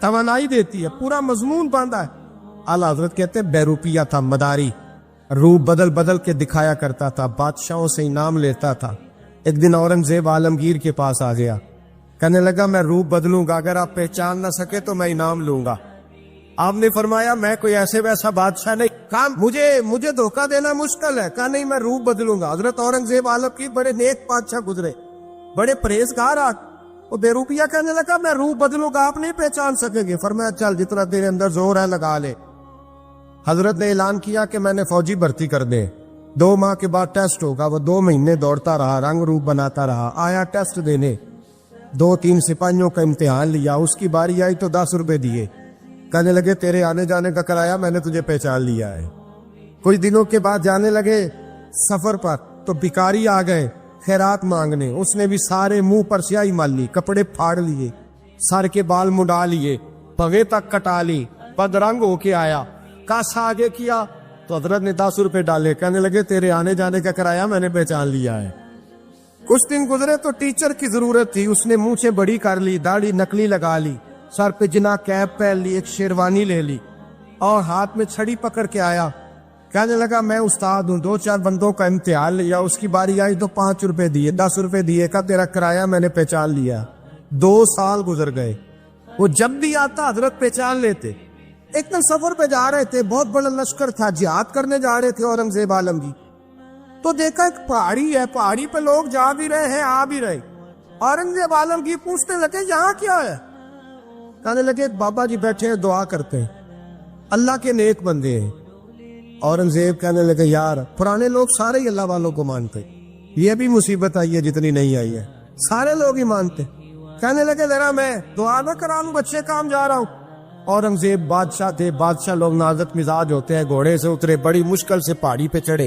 توانائی دیتی ہے, پورا مضمون باندھا ہے. اعلیٰ حضرت کہتے ہیں بہروپیہ تھا, مداری, روپ بدل بدل کے دکھایا کرتا تھا, بادشاہوں سے انعام لیتا تھا. ایک دن اورنگزیب عالمگیر کے پاس آ گیا, کہنے لگا میں روپ بدلوں گا, اگر آپ پہچان نہ سکے تو میں انعام لوں گا. آپ نے فرمایا میں کوئی ایسے ویسا بادشاہ نہیں, کہا مجھے دھوکہ دینا مشکل ہے. کہا نہیں میں روپ بدلوں گا. حضرت اورنگزیب عالمگیر بڑے نیک بادشاہ گزرے, بڑے پرہیزگار. وہ بہروپیہ کہنے لگا میں روپ بدلوں گا, آپ نہیں پہچان سکیں گے. فرمایا چل جتنا تیرے اندر زور ہے لگا لے. حضرت نے اعلان کیا کہ میں نے فوجی بھرتی کر دے, 2 ماہ کے بعد ٹیسٹ ہوگا. وہ 2 مہینے دوڑتا رہا, رنگ روپ بناتا رہا, آیا ٹیسٹ دینے, 2-3 سپاہیوں کا امتحان لیا. اس کی باری آئی تو 10 روپے دیے, کہنے لگے تیرے آنے جانے کا کرایہ میں نے تجھے پہچان لیا ہے. کچھ دنوں کے بعد جانے لگے سفر پر, تو بھکاری آ گئے خیرات مانگنے. اس نے بھی سارے منہ پر سیاہی مال لی, کپڑے پھاڑ لیے, سر کے بال مڈا لیے, پگے تک کٹا لی, بدرنگ ہو کے آیا. کاسا آگے کیا تو حضرت نے 10 روپے ڈالے, کہنے لگے تیرے آنے جانے کا کرایہ میں نے پہچان لیا ہے. کچھ دن گزرے تو ٹیچر کی ضرورت تھی. اس نے مونچھیں بڑی کر لی, داڑھی نکلی لگا لی, سر پہ جنا کیپ پہن لی, ایک شیروانی لے لی اور ہاتھ میں چھڑی پکڑ کے آیا. کہنے لگا میں استاد ہوں, 2-4 بندوں کا امتحان لیا. اس کی باری آئی تو 5 روپے دیے, 10 روپے دیے, کا تیرا کرایہ میں نے پہچان لیا. 2 سال گزر گئے. وہ جب بھی آتا حضرت پہچان لیتے. ایک دن سفر پہ جا رہے تھے, بہت بڑا لشکر تھا, جہاد کرنے جا رہے تھے اورنگزیب عالمگیر. تو دیکھا ایک پہاڑی ہے, پہاڑی پہ لوگ جا بھی رہے ہیں آ بھی رہے. اورنگزیب عالمگیر پوچھنے لگے یہاں کیا ہے؟ کہنے لگے بابا جی بیٹھے ہیں دعا کرتے ہیں, اللہ کے نیک بندے ہیں. اورنگزیب کہنے لگے یار پرانے لوگ سارے ہی اللہ والوں کو مانتے, یہ بھی مصیبت آئی ہے جتنی نہیں آئی ہے, سارے لوگ ہی مانتے. کہنے لگے ذرا میں دعا نہ کراؤں, بچے کام جا رہا ہوں. اورنگزیب بادشاہ تھے, بادشاہ لوگ نازک مزاج ہوتے ہیں. گھوڑے سے اترے, بڑی مشکل سے پہاڑی پہ چڑھے,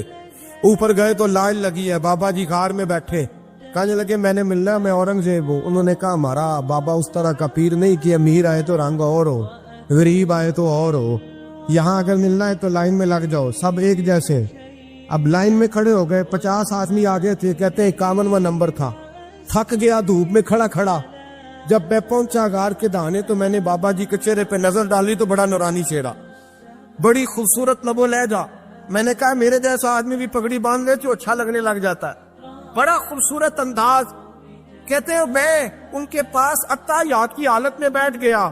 اوپر گئے تو لائن لگی ہے. بابا جی غار میں بیٹھے, کہنے لگے میں نے ملنا, میں اورنگزیب ہوں. انہوں نے کہا ہمارا بابا اس طرح کا پیر نہیں کہ امیر آئے تو رنگ اور ہو, غریب آئے تو اور ہو. یہاں اگر ملنا ہے تو لائن میں لگ جاؤ, سب ایک جیسے. اب لائن میں کھڑے ہو گئے, 50 آدمی آگے تھے. کہتے ہیں 51واں نمبر تھا. تھک گیا دھوپ میں کھڑا کھڑا. جب میں پہنچا غار کے دہانے تو میں نے بابا جی کے چہرے پہ نظر ڈالی تو بڑا نورانی چہرہ, بڑی خوبصورت لب و لہجہ. میں نے کہا میرے جیسا آدمی بھی پگڑی باندھ لے تو اچھا لگنے لگ جاتا ہے, بڑا خوبصورت انداز. کہتے ہیں میں ان کے پاس اتحیات کی حالت میں بیٹھ گیا.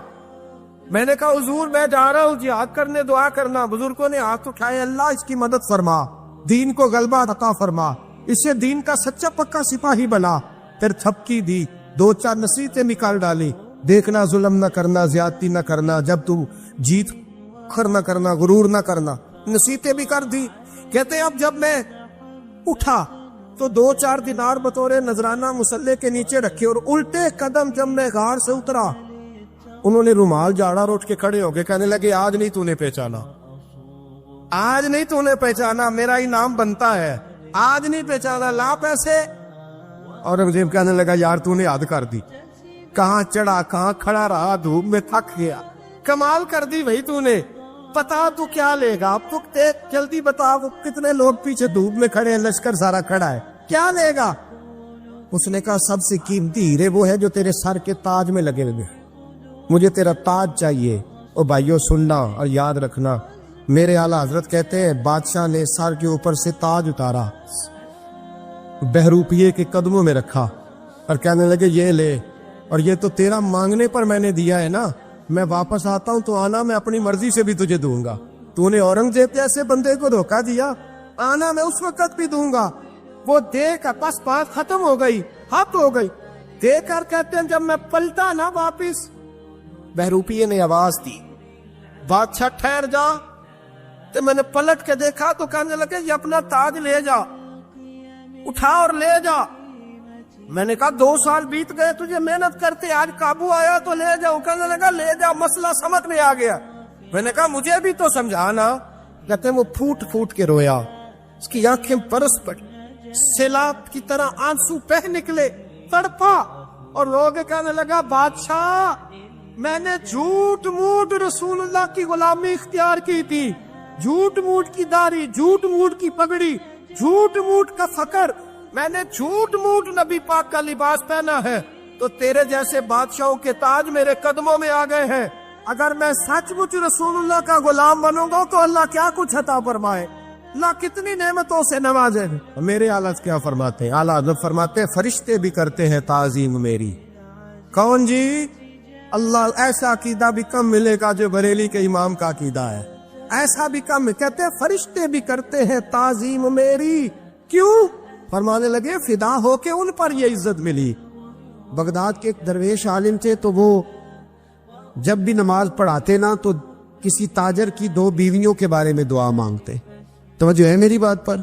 میں نے کہا حضور میں جا رہا ہوں جہاد کرنے, دعا کرنا. بزرگوں نے ہاتھ اٹھائے, اللہ اس کی مدد فرما, دین کو غلبہ عطا فرما, اسے دین کا سچا پکا سپاہی بنا. پھر تھپکی دی, 2-4 نصیحتیں نکال ڈالی. دیکھنا ظلم نہ کرنا, زیادتی نہ کرنا, جب تم جیت کر نہ کرنا, غرور نہ کرنا, نصیحتیں بھی کر دی. کہتے ہیں اب جب میں اٹھا تو 2-4 دینار بطور نذرانہ مسلح کے نیچے رکھے, اور الٹے قدم جب میں غار سے اترا انہوں نے رومال جاڑا اور اٹھ کے کھڑے ہو گئے. کہنے لگے آج نہیں تو نے پہچانا, آج نہیں تو نے پہچانا, میرا انعام بنتا ہے, آج نہیں پہچانا, لا پیسے. اورنگزیب کہنے لگا یار تو نے حد کر دی, کہاں چڑھا کہاں کھڑا رہا, دھوپ میں تھک گیا, کمال کر دی بھائی تو نے. پتا تو کیا لے گا, اب تو جلدی بتا, وہ کتنے لوگ پیچھے دھوپ میں کھڑے ہیں, لشکر سارا کھڑا ہے, کیا لے گا؟ اس نے کہا سب سے قیمتی ہیرے وہ ہے جو تیرے سر کے تاج میں لگے ہوئے, مجھے تیرا تاج چاہیے. اور بھائیو سننا اور یاد رکھنا, میرے اعلیٰ حضرت کہتے ہیں بادشاہ نے سر کے اوپر سے تاج اتارا, بہروپیے کے قدموں میں رکھا اور کہنے لگے یہ لے, اور یہ تو تیرا مانگنے پر میں نے دیا ہے نا, میں واپس آتا ہوں تو آنا میں اپنی مرضی سے بھی تجھے دوں گا. تو نے اورنگزیب جیسے بندے کو دھوکہ دیا, آنا میں اس وقت بھی دوں گا. وہ دے کر بس بات ختم ہو گئی, حق ہو گئی. دے کر کہتے ہیں جب میں پلٹا نا واپس, بہروپیے نے آواز دی بادشاہ ٹھہر جا. تو میں نے پلٹ کے دیکھا تو کہنے لگے یہ اپنا تاج لے جا, اٹھا اور لے جا. میں نے کہا 2 سال بیت گئے تجھے محنت کرتے, آج قابو آیا تو لے جاؤ. کہنے لگا لے جا, مسئلہ سمجھ میں آ گیا. میں نے کہا مجھے بھی تو سمجھانا. کہتے ہیں وہ پھوٹ پھوٹ کے رویا, اس کی آنکھیں برس پڑی, سیلاب کی طرح آنسو بہہ نکلے, تڑپا اور رو کے کہنے لگا بادشاہ میں نے جھوٹ موٹ رسول اللہ کی غلامی اختیار کی تھی, جھوٹ موٹ کی داڑھی, جھوٹ موٹ کی پگڑی, جھوٹ موٹ کا فقر, میں نے جھوٹ موٹ نبی پاک کا لباس پہنا ہے, تو تیرے جیسے بادشاہوں کے تاج میرے قدموں میں آ گئے ہیں. اگر میں سچ مچ رسول اللہ کا غلام بنوں گا تو اللہ کیا کچھ عطا فرمائے، اللہ کتنی نعمتوں سے نوازے۔ میرے اعلیٰ کیا فرماتے ہیں؟ اعلیٰ حضرت فرماتے ہیں فرشتے بھی کرتے ہیں تعظیم میری۔ کون جی؟ اللہ ایسا عقیدہ بھی کم ملے گا جو بریلی کے امام کا عقیدہ ہے، ایسا بھی کم۔ کہتے ہیں فرشتے بھی کرتے ہیں تعظیم میری۔ کیوں؟ فرمانے لگے فدا ہو کے ان پر یہ عزت ملی۔ بغداد کے ایک درویش عالم تھے، تو وہ جب بھی نماز پڑھاتے نا تو کسی تاجر کی 2 بیویوں کے بارے میں دعا مانگتے۔ توجہ ہے میری بات پر؟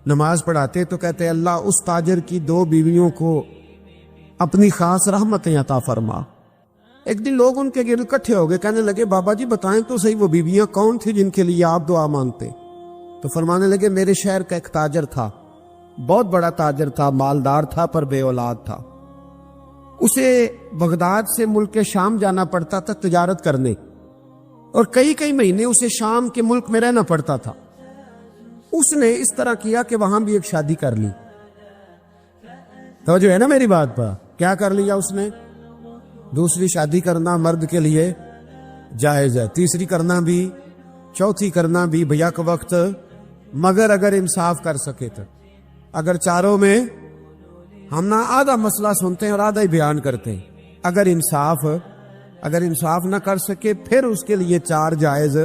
نماز پڑھاتے تو کہتے اللہ اس تاجر کی 2 بیویوں کو اپنی خاص رحمتیں عطا فرما۔ ایک دن لوگ ان کے گرد اکٹھے ہو گئے، کہنے لگے بابا جی بتائیں تو صحیح وہ بیویاں کون تھی جن کے لیے آپ دعا مانگتے؟ تو فرمانے لگے میرے شہر کا ایک تاجر تھا، بہت بڑا تاجر تھا، مالدار تھا پر بے اولاد تھا۔ اسے بغداد سے ملک شام جانا پڑتا تھا تجارت کرنے، اور کئی مہینے اسے شام کے ملک میں رہنا پڑتا تھا۔ اس نے اس طرح کیا کہ وہاں بھی ایک شادی کر لی۔ توجہ ہے نا میری بات پر؟ کیا کر لیا اس نے؟ دوسری شادی کرنا مرد کے لیے جائز ہے، تیسری کرنا بھی، چوتھی کرنا بھی بھیا کے وقت، مگر اگر انصاف کر سکے تو۔ اگر چاروں میں ہم نہ آدھا مسئلہ سنتے ہیں اور آدھا ہی بیان کرتے ہیں، اگر انصاف نہ کر سکے پھر اس کے لیے 4 جائز،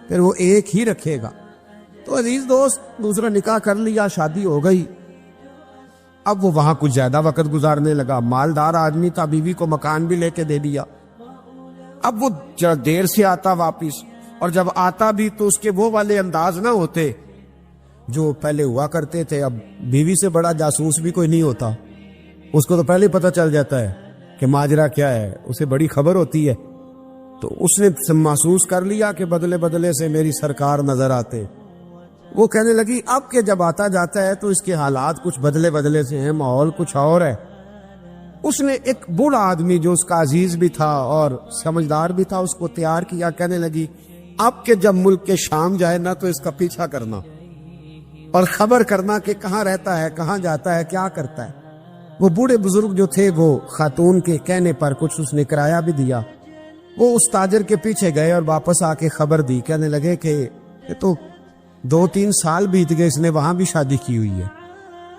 پھر وہ ایک ہی رکھے گا۔ تو عزیز دوست دوسرا نکاح کر لیا، شادی ہو گئی۔ اب وہ وہاں کچھ زیادہ وقت گزارنے لگا، مالدار آدمی تھا، بیوی کو مکان بھی لے کے دے دیا۔ اب وہ دیر سے آتا واپس، اور جب آتا بھی تو اس کے وہ والے انداز نہ ہوتے جو پہلے ہوا کرتے تھے۔ اب بیوی سے بڑا جاسوس بھی کوئی نہیں ہوتا، اس کو تو پہلے پتہ چل جاتا ہے کہ ماجرا کیا ہے، اسے بڑی خبر ہوتی ہے۔ تو اس نے محسوس کر لیا کہ بدلے بدلے سے میری سرکار نظر آتے۔ وہ کہنے لگی اب کہ جب آتا جاتا ہے تو اس کے حالات کچھ بدلے بدلے سے ہیں، ماحول کچھ اور ہے۔ اس نے ایک بوڑھا آدمی جو اس کا عزیز بھی تھا اور سمجھدار بھی تھا اس کو تیار کیا۔ کہنے لگی اب کہ جب ملک کے شام جائے نا تو اس کا پیچھا کرنا اور خبر کرنا کہ کہاں رہتا ہے، کہاں جاتا ہے، کیا کرتا ہے۔ وہ بوڑھے بزرگ جو تھے وہ خاتون کے کہنے پر کچھ اس نے کرایہ بھی دیا۔ وہ اس تاجر کے پیچھے گئے اور واپس آ کے خبر دی۔ کہنے لگے کہ یہ تو 2-3 سال بیت گئے، اس نے وہاں بھی شادی کی ہوئی ہے،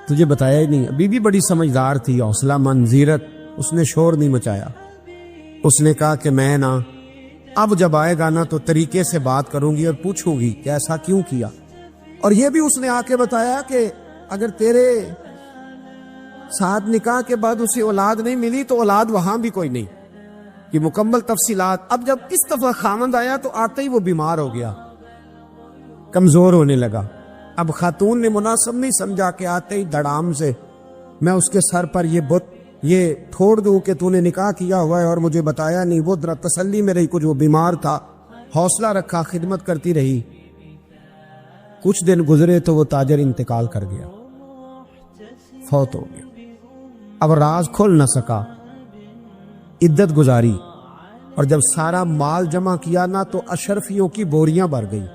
تجھے بتایا ہی نہیں۔ بی بی بڑی سمجھدار تھی، حوصلہ مند، زیرت، اس نے شور نہیں مچایا۔ اس نے کہا کہ میں نا اب جب آئے گا نا تو طریقے سے بات کروں گی اور پوچھوں گی کہ ایسا کیوں کیا۔ اور یہ بھی اس نے آ کے بتایا کہ اگر تیرے ساتھ نکاح کے بعد اسے اولاد نہیں ملی تو اولاد وہاں بھی کوئی نہیں، یہ مکمل تفصیلات۔ اب جب اس دفعہ خامند آیا تو آتے ہی وہ بیمار ہو گیا، کمزور ہونے لگا۔ اب خاتون نے مناسب نہیں سمجھا کہ آتے ہی دھڑام سے میں اس کے سر پر یہ ٹھوڑ دوں کہ تو نے نکاح کیا ہوا ہے اور مجھے بتایا نہیں۔ وہ ذرا تسلی میں رہی، کچھ وہ بیمار تھا، حوصلہ رکھا، خدمت کرتی رہی۔ کچھ دن گزرے تو وہ تاجر انتقال کر گیا، فوت ہو گیا۔ اب راز کھل نہ سکا، عدت گزاری، اور جب سارا مال جمع کیا نا تو اشرفیوں کی بوریاں بھر گئی۔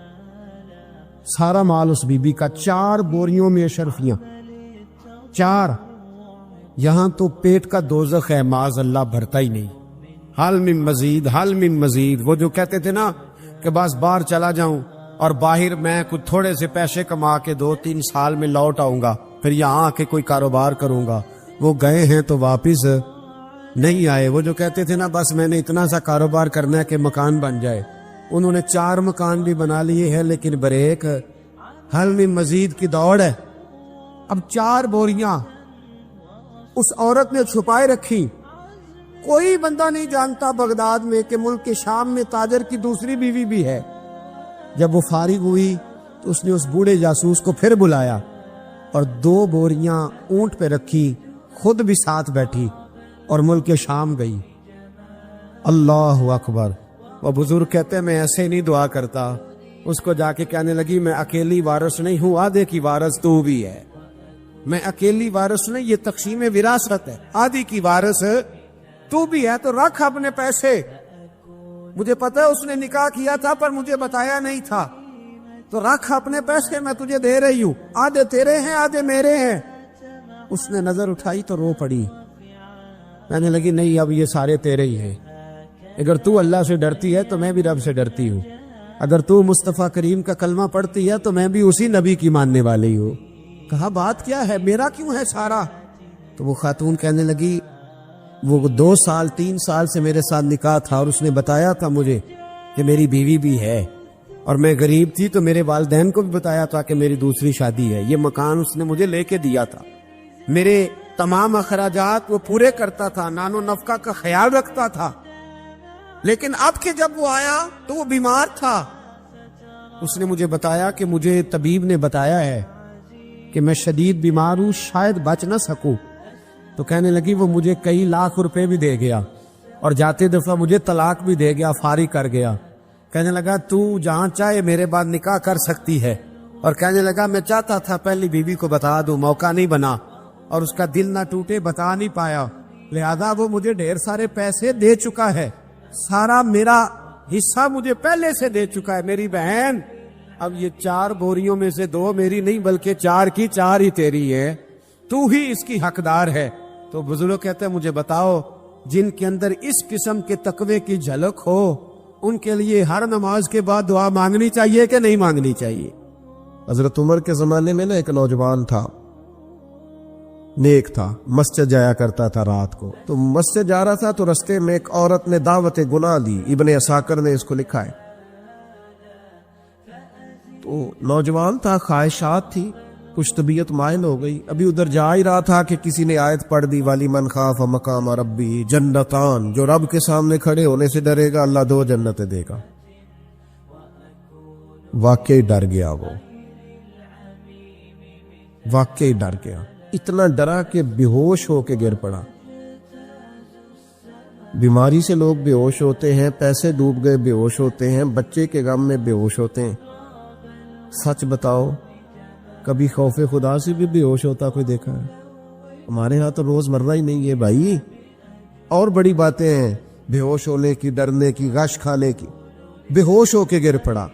سارا مال اس بی بی کا، 4 بوریوں میں اشرفیاں، 4۔ یہاں تو پیٹ کا دوزخ ہے، معاذ اللہ، بھرتا ہی نہیں۔ حل من مزید، حل من مزید۔ وہ جو کہتے تھے نا کہ بس باہر چلا جاؤں اور باہر میں کچھ تھوڑے سے پیسے کما کے 2-3 سال میں لوٹ آؤں گا، پھر یہاں آ کے کوئی کاروبار کروں گا، وہ گئے ہیں تو واپس نہیں آئے۔ وہ جو کہتے تھے نا بس میں نے اتنا سا کاروبار کرنا ہے کہ مکان بن جائے، انہوں نے 4 مکان بھی بنا لیے ہیں، لیکن بریک حل من مزید کی دوڑ ہے۔ اب 4 بوریاں اس عورت نے چھپائے رکھی، کوئی بندہ نہیں جانتا بغداد میں کہ ملک کے شام میں تاجر کی دوسری بیوی بھی ہے۔ جب وہ فارغ ہوئی تو اس نے اس بوڑھے جاسوس کو پھر بلایا اور 2 بوریاں اونٹ پہ رکھی، خود بھی ساتھ بیٹھی اور ملک شام گئی۔ اللہ اکبر۔ وہ بزرگ کہتے ہیں میں ایسے نہیں دعا کرتا۔ اس کو جا کے کہنے لگی میں اکیلی وارث نہیں ہوں، آدھے کی وارث تو بھی ہے۔ میں اکیلی وارث نہیں، یہ تقسیم وراثت ہے، آدھی کی وارث تو بھی ہے، تو رکھ اپنے پیسے۔ مجھے پتا ہے اس نے نکاح کیا تھا پر مجھے بتایا نہیں تھا، تو رکھ اپنے پیسے، میں تجھے دے رہی ہوں، آدھے تیرے ہیں آدھے میرے ہیں۔ اس نے نظر اٹھائی تو رو پڑی، کہنے لگی نہیں اب یہ سارے تیرے ہی ہیں۔ اگر تو اللہ سے ڈرتی ہے تو میں بھی رب سے ڈرتی ہوں، اگر تو مصطفیٰ کریم کا کلمہ پڑھتی ہے تو میں بھی اسی نبی کی ماننے والی ہوں۔ کہا بات کیا ہے، میرا کیوں ہے سارا؟ تو وہ خاتون کہنے لگی وہ 2 سال 3 سال سے میرے ساتھ نکاح تھا اور اس نے بتایا تھا مجھے کہ میری بیوی بھی ہے، اور میں غریب تھی تو میرے والدین کو بھی بتایا تھا کہ میری دوسری شادی ہے۔ یہ مکان اس نے مجھے لے کے دیا تھا، میرے تمام اخراجات وہ پورے کرتا تھا، نان و نفقہ کا خیال رکھتا تھا، لیکن اب کہ جب وہ آیا تو وہ بیمار تھا۔ اس نے مجھے بتایا کہ مجھے طبیب نے بتایا ہے کہ میں شدید بیمار ہوں، شاید بچ نہ سکوں۔ تو کہنے لگی وہ مجھے کئی لاکھ روپے بھی دے گیا اور جاتے دفعہ مجھے طلاق بھی دے گیا، فارغ کر گیا۔ کہنے لگا تو جہاں چاہے میرے بعد نکاح کر سکتی ہے، اور کہنے لگا میں چاہتا تھا پہلی بیوی کو بتا دوں، موقع نہیں بنا اور اس کا دل نہ ٹوٹے، بتا نہیں پایا، لہذا وہ مجھے ڈھیر سارے پیسے دے چکا ہے، سارا میرا حصہ مجھے پہلے سے دے چکا ہے۔ میری بہن اب یہ 4 بوریوں میں سے 2 میری نہیں بلکہ 4 کی 4 ہی تیری ہے، تو ہی اس کی حقدار ہے۔ تو بزرگ کہتے ہیں مجھے بتاؤ جن کے اندر اس قسم کے تقوی کی جھلک ہو ان کے لیے ہر نماز کے بعد دعا مانگنی چاہیے کہ نہیں مانگنی چاہیے؟ حضرت عمر کے زمانے میں ایک نوجوان تھا، نیک تھا، مسجد جایا کرتا تھا رات کو۔ تو مسجد جا رہا تھا تو رستے میں ایک عورت نے دعوت گناہ دی، ابن عساکر نے اس کو لکھا ہے۔ تو نوجوان تھا، خواہشات تھی، کچھ طبیعت مائل ہو گئی، ابھی ادھر جا ہی رہا تھا کہ کسی نے آیت پڑھ دی والی من خاف مقام ربی جنتان، جو رب کے سامنے کھڑے ہونے سے ڈرے گا اللہ 2 جنتیں دے گا۔ واقعی ڈر گیا، وہ واقعی ڈر گیا، اتنا ڈرا کہ بے ہوش ہو کے گر پڑا۔ بیماری سے لوگ بے ہوش ہوتے ہیں، پیسے ڈوب گئے بے ہوش ہوتے ہیں، بچے کے غم میں بے ہوش ہوتے ہیں۔ سچ بتاؤ کبھی خوف خدا سے بھی بے ہوش ہوتا کوئی دیکھا ہے؟ ہمارے ہاں تو روز مرہ ہی نہیں ہے بھائی، اور بڑی باتیں ہیں بے ہوش ہونے کی، ڈرنے کی، غش کھانے کی۔ بے ہوش ہو کے گر پڑا،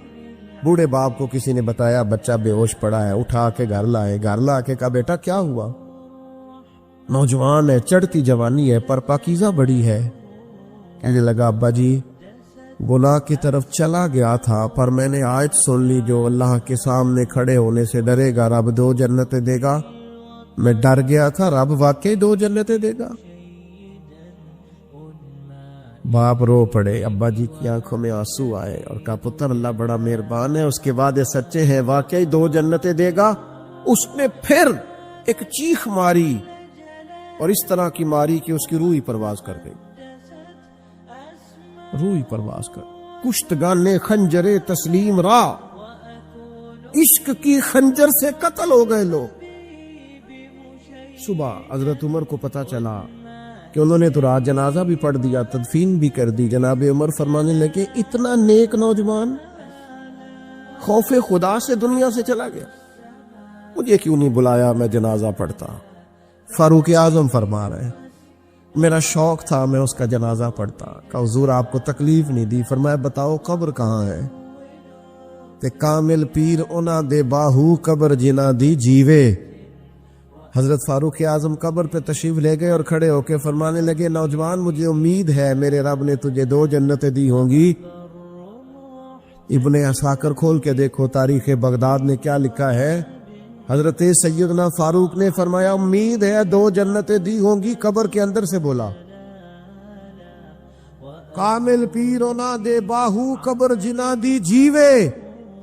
بوڑھے باپ کو کسی نے بتایا بچہ بے ہوش پڑا ہے، اٹھا کے گھر لائے، گھر لا کے کہا بیٹا کیا ہوا؟ نوجوان ہے، چڑھتی جوانی ہے پر پاکیزہ بڑی ہے۔ کہنے لگا ابا جی گناہ کی طرف چلا گیا تھا پر میں نے آیت سن لی جو اللہ کے سامنے کھڑے ہونے سے ڈرے گا رب 2 جنتیں دے گا، میں ڈر گیا تھا، رب واقعی 2 جنتیں دے گا۔ باپ رو پڑے، ابا جی کی آنکھوں میں آنسو آئے اور کہا پتر اللہ بڑا مہربان ہے، اس کے وعدے سچے ہیں، واقعی 2 جنتیں دے گا۔ اس نے پھر ایک چیخ ماری اور اس طرح کی ماری کہ اس کی روح ہی پرواز کر گئی، روح ہی پرواز کر۔ کشتگانے خنجر تسلیم را، عشق کی خنجر سے قتل ہو گئے لوگ۔ صبح حضرت عمر کو پتا چلا کہ انہوں نے تو رات جنازہ بھی پڑھ دیا، تدفین بھی کر دی۔ جناب عمر فرمانے لگے اتنا نیک نوجوان خوف خدا سے دنیا سے چلا گیا، مجھے کیوں نہیں بلایا میں جنازہ پڑھتا؟ فاروق اعظم فرما رہے ہیں میرا شوق تھا میں اس کا جنازہ پڑھتا۔ کہا حضور آپ کو تکلیف نہیں دی؟ فرمایا بتاؤ قبر کہاں ہے؟ کہ کامل پیر اونا دے باہو قبر جنا دی جیوے۔ حضرت فاروق اعظم قبر پہ تشریف لے گئے اور کھڑے ہو کے فرمانے لگے نوجوان مجھے امید ہے میرے رب نے تجھے 2 جنتیں دی ہوں گی۔ ابن عساکر کھول کے دیکھو تاریخ بغداد نے کیا لکھا ہے۔ حضرت سیدنا فاروق نے فرمایا امید ہے 2 جنتیں دی ہوں گی، قبر کے اندر سے بولا کامل پیرو نہ دے باہو قبر جنا دی جیوے،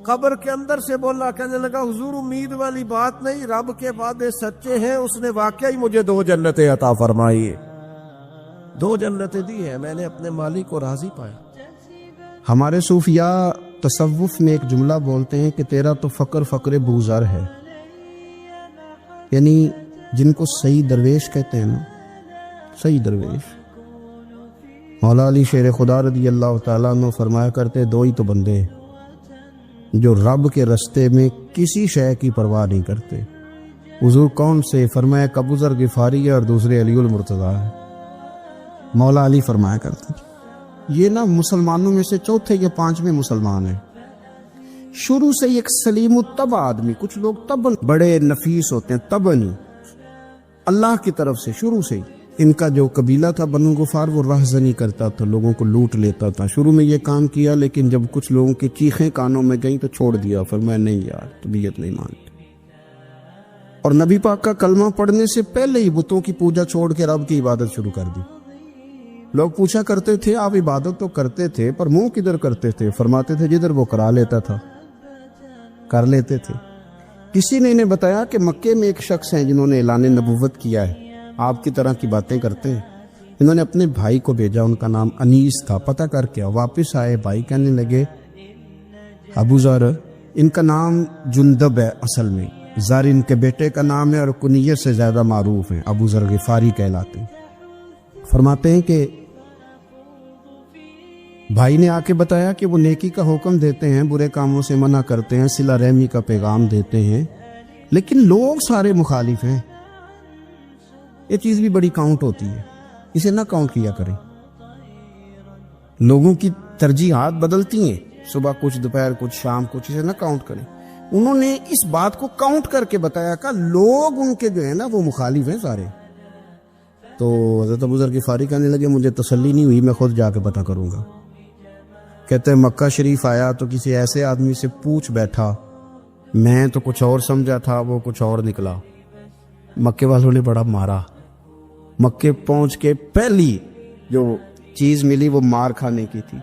قبر کے اندر سے بولا۔ کہنے لگا حضور امید والی بات نہیں، رب کے وعدے سچے ہیں، اس نے واقعی مجھے 2 جنتیں عطا فرمائی، 2 جنتیں دی ہیں، میں نے اپنے مالک کو راضی پایا۔ ہمارے صوفیاء تصوف میں ایک جملہ بولتے ہیں کہ تیرا تو فقر بوزر ہے، یعنی جن کو صحیح درویش کہتے ہیں نا، صحیح درویش۔ مولا علی شیر خدا رضی اللہ تعالیٰ عنہ فرمایا کرتے 2 ہی تو بندے ہیں جو رب کے رستے میں کسی شے کی پرواہ نہیں کرتے۔ حضور کون سے؟ فرمایا ایک ابو ذر غفاری ہے اور دوسرے علی المرتضیٰ ہے۔ مولا علی فرمایا کرتے یہ نا مسلمانوں میں سے 4 یا 5ویں مسلمان ہیں، شروع سے ایک سلیم الطبع آدمی، کچھ لوگ طبع بڑے نفیس ہوتے ہیں، طبع نہیں، اللہ کی طرف سے شروع سے ہی ان کا جو قبیلہ تھا بنو غفار وہ راہزنی کرتا تھا، لوگوں کو لوٹ لیتا تھا. شروع میں یہ کام کیا لیکن جب کچھ لوگوں کی چیخیں کانوں میں گئیں تو چھوڑ دیا، فرمایا نہیں یار طبیعت نہیں مانتی. اور نبی پاک کا کلمہ پڑھنے سے پہلے ہی بتوں کی پوجا چھوڑ کے رب کی عبادت شروع کر دی. لوگ پوچھا کرتے تھے آپ عبادت تو کرتے تھے پر منہ کدھر کرتے تھے؟ فرماتے تھے جدھر وہ کرا لیتا تھا کر لیتے تھے. کسی نے انہیں بتایا کہ مکے میں ایک شخص ہیں جنہوں نے اعلان نبوت کیا ہے، آپ کی طرح کی باتیں کرتے ہیں. انہوں نے اپنے بھائی کو بھیجا، ان کا نام انیس تھا، پتہ کر کے واپس آئے. بھائی کہنے لگے ابو ذر، ان کا نام جندب ہے، اصل میں ذر ان کے بیٹے کا نام ہے اور کنیت سے زیادہ معروف ہیں، ابو ذر غفاری کہلاتے ہیں. فرماتے ہیں کہ بھائی نے آ کے بتایا کہ وہ نیکی کا حکم دیتے ہیں، برے کاموں سے منع کرتے ہیں، صلہ رحمی کا پیغام دیتے ہیں، لیکن لوگ سارے مخالف ہیں. یہ چیز بھی بڑی کاؤنٹ ہوتی ہے، اسے نہ کاؤنٹ کیا کریں. لوگوں کی ترجیحات بدلتی ہیں، صبح کچھ دوپہر کچھ شام کچھ، اسے نہ کاؤنٹ کریں. انہوں نے اس بات کو کاؤنٹ کر کے بتایا کہ لوگ ان کے جو ہے نا وہ مخالف ہیں سارے. تو حضرت ابو ذر غفاری کہنے لگے مجھے تسلی نہیں ہوئی، میں خود جا کے پتہ کروں گا. کہتے ہیں مکہ شریف آیا تو کسی ایسے آدمی سے پوچھ بیٹھا، میں تو کچھ اور سمجھا تھا، وہ کچھ اور نکلا. مکے والوں نے بڑا مارا. مکے پہنچ کے پہلی جو چیز ملی وہ مار کھانے کی تھی.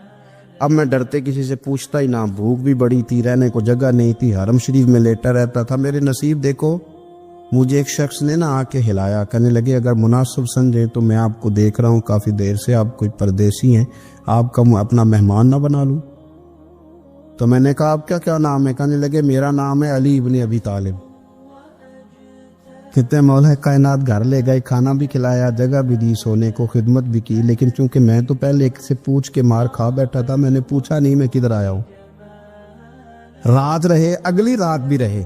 اب میں ڈرتے کسی سے پوچھتا ہی نہ، بھوک بھی بڑی تھی، رہنے کو جگہ نہیں تھی، حرم شریف میں لیٹا رہتا تھا. میرے نصیب دیکھو، مجھے ایک شخص نے نہ آ کے ہلایا، کہنے لگے اگر مناسب سمجھے تو میں آپ کو دیکھ رہا ہوں کافی دیر سے، آپ کوئی پردیسی ہیں، آپ کا اپنا مہمان نہ بنا لوں. تو میں نے کہا آپ کا کیا نام ہے؟ کہنے لگے میرا نام ہے علی ابن ابی طالب. کہتے ہیں مولا کائنات گھر لے گئے، کھانا بھی کھلایا، جگہ بھی دی، سونے کو خدمت بھی کی، لیکن چونکہ میں تو پہلے ایک سے پوچھ کے مار کھا بیٹھا تھا، میں نے پوچھا نہیں میں کدھر آیا ہوں. رات رہے، اگلی رات بھی رہے،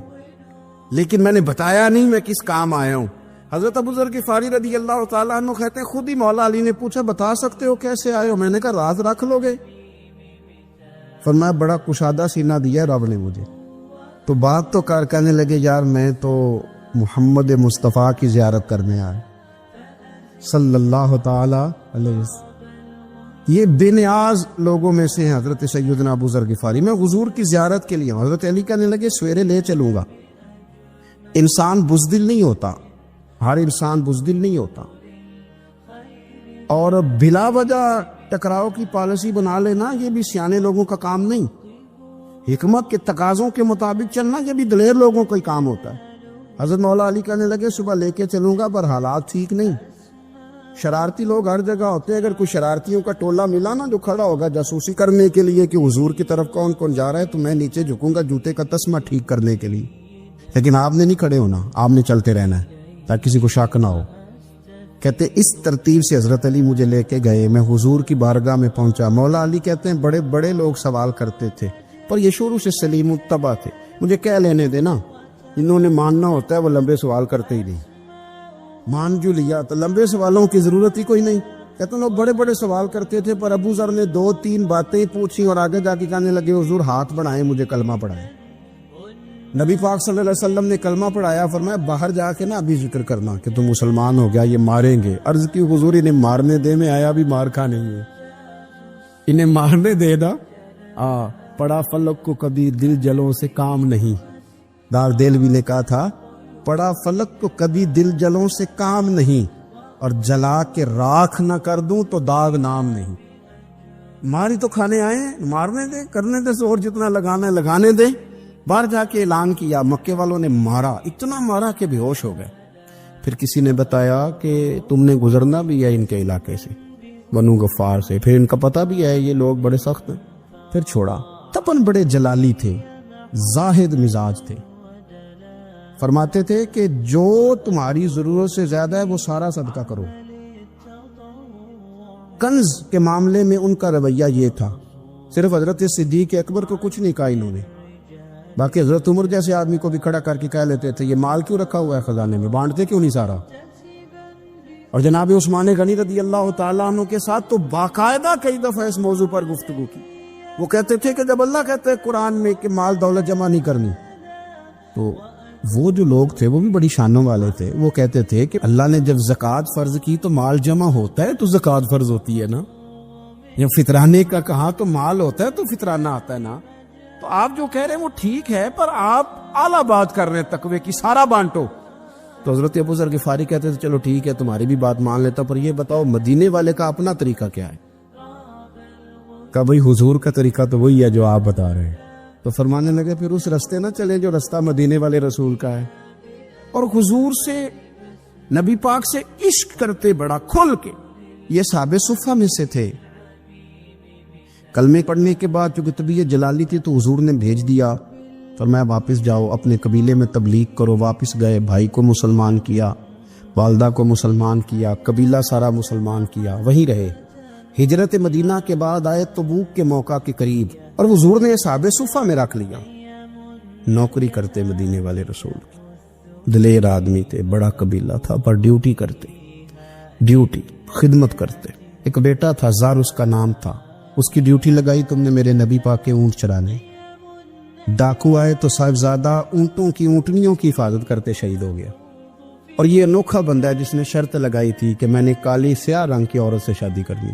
لیکن میں نے بتایا نہیں میں کس کام آیا ہوں. حضرت ابو ذر غفاری رضی اللہ تعالیٰ عنہ کہتے ہیں خود ہی مولا علی نے پوچھا بتا سکتے ہو کیسے آئے ہو؟ میں نے کہا راز رکھ لو گے. فرمایا بڑا کشادہ سینہ دیا رب نے مجھے. تو بات تو کہنے لگے یار میں تو محمد مصطفیٰ کی زیارت کرنے آئے صلی اللہ تعالی علیہ وسلم. یہ بے نیاز لوگوں میں سے ہیں حضرت سیدنا ابو ذر غفاری. میں حضور کی زیارت کے لیے ہوں. حضرت علی کہنے لگے سویرے لے چلوں گا. انسان بزدل نہیں ہوتا، ہر انسان بزدل نہیں ہوتا، اور بلا وجہ ٹکراؤ کی پالیسی بنا لینا یہ بھی سیانے لوگوں کا کام نہیں. حکمت کے تقاضوں کے مطابق چلنا یہ بھی دلیر لوگوں کا ہی کام ہوتا ہے. حضرت مولا علی کہنے لگے صبح لے کے چلوں گا پر حالات ٹھیک نہیں. شرارتی لوگ ہر جگہ ہوتے ہیں، اگر کوئی شرارتیوں کا ٹولہ ملا نا جو کھڑا ہوگا جاسوسی کرنے کے لیے کہ حضور کی طرف کون کون جا رہا ہے، تو میں نیچے جھکوں گا جوتے کا تسمہ ٹھیک کرنے کے لیے. لیکن آپ نے نہیں کھڑے ہونا، آپ نے چلتے رہنا ہے تاکہ کسی کو شک نہ ہو. کہتے اس ترتیب سے حضرت علی مجھے لے کے گئے. میں حضور کی بارگاہ میں پہنچا. مولا علی کہتے ہیں بڑے بڑے لوگ سوال کرتے تھے پر یہ شروع سے سلیم الطبع تھے، مجھے کہہ لینے دینا. انہوں نے ماننا ہوتا ہے وہ لمبے سوال کرتے ہی نہیں. مان جو لیا تو لمبے سوالوں کی ضرورت ہی کوئی نہیں. کہتے ہیں لوگ بڑے بڑے سوال کرتے تھے پر ابو ذر نے 2-3 باتیں پوچھی اور آگے جا کے کہنے لگے حضور ہاتھ بڑھائیں مجھے کلمہ پڑھائیں. نبی پاک صلی اللہ علیہ وسلم نے کلمہ پڑھایا. فرمایا باہر جا کے نا ابھی ذکر کرنا کہ تم مسلمان ہو گیا، یہ ماریں گے. عرض کی حضور انہیں مارنے دے، میں آیا بھی مار کھا نہیں ہے، انہیں مارنے دے نا. پڑا فلک کو کبھی دل جلوں سے کام نہیں. دار دلوی نے کہا تھا پڑا فلک کو کبھی دل جلوں سے کام نہیں، اور جلا کے راکھ نہ کر دوں تو داغ نام نہیں. ماری تو کھانے آئے ہیں، مارنے دے، کرنے دے زور جتنا لگانا ہے لگانے دے. باہر جا کے اعلان کیا. مکے والوں نے مارا، اتنا مارا کہ بے ہوش ہو گئے. پھر کسی نے بتایا کہ تم نے گزرنا بھی ہے ان کے علاقے سے، بنو غفار سے، پھر ان کا پتہ بھی ہے یہ لوگ بڑے سخت ہیں. پھر چھوڑا. تپن بڑے جلالی تھے، زاہد مزاج تھے. فرماتے تھے کہ جو تمہاری ضرورت سے زیادہ ہے وہ سارا صدقہ کرو. کنز کے معاملے میں ان کا رویہ یہ تھا. صرف حضرت صدیق اکبر کو کچھ نہیں کہا انہوں نے، باقی حضرت عمر جیسے آدمی کو بھی کھڑا کر کے کہہ لیتے تھے یہ مال کیوں رکھا ہوا ہے خزانے میں، بانٹتے کیوں نہیں سارا. اور جناب عثمان غنی رضی اللہ تعالیٰ عنہ کے ساتھ تو باقاعدہ کئی دفعہ اس موضوع پر گفتگو کی. وہ کہتے تھے کہ جب اللہ کہتے ہیں قرآن میں کہ مال دولت جمع نہیں کرنی، تو وہ جو لوگ تھے وہ بھی بڑی شانوں والے تھے. وہ کہتے تھے کہ اللہ نے جب زکوٰۃ فرض کی تو مال جمع ہوتا ہے تو زکوٰۃ فرض ہوتی ہے نا. جب فطرانے کا کہا تو مال ہوتا ہے تو فطرانہ آتا ہے نا. تو آپ جو کہہ رہے ہیں وہ ٹھیک ہے، پر آپ اعلیٰ بات کر رہے ہیں تقوی کی، سارا بانٹو. تو حضرت ابو ذر غفاری کہتے تھے چلو ٹھیک ہے تمہاری بھی بات مان لیتا، پر یہ بتاؤ مدینے والے کا اپنا طریقہ کیا ہے؟ کہ بھئی حضور کا طریقہ تو وہی ہے جو آپ بتا رہے ہیں. تو فرمانے لگے پھر اس رستے نہ چلے جو رستہ مدینے والے رسول کا ہے. اور حضور سے، نبی پاک سے عشق کرتے بڑا کھل کے. یہ صحابہ صفہ میں سے تھے. کلمے پڑھنے کے بعد چونکہ طبیعت جلالی تھی تو حضور نے بھیج دیا، فرمایا واپس جاؤ اپنے قبیلے میں تبلیغ کرو. واپس گئے، بھائی کو مسلمان کیا، والدہ کو مسلمان کیا، قبیلہ سارا مسلمان کیا، وہیں رہے. ہجرت مدینہ کے بعد آئے تبوک کے موقع کے قریب، اور حضور نے صحابہ صفہ میں رکھ لیا. نوکری کرتے مدینے والے رسول کی، دلیر آدمی تھے، بڑا قبیلہ تھا، پر ڈیوٹی کرتے، ڈیوٹی خدمت کرتے. ایک بیٹا تھا زار اس کا نام تھا، اس کی ڈیوٹی لگائی تم نے میرے نبی پاک کے اونٹ چرانے. ڈاکو آئے تو صاحبزادہ اونٹوں کی، اونٹنیوں کی حفاظت کرتے شہید ہو گیا. اور یہ انوکھا بندہ ہے جس نے شرط لگائی تھی کہ میں نے کالی سیاہ رنگ کی عورت سے شادی کرنی.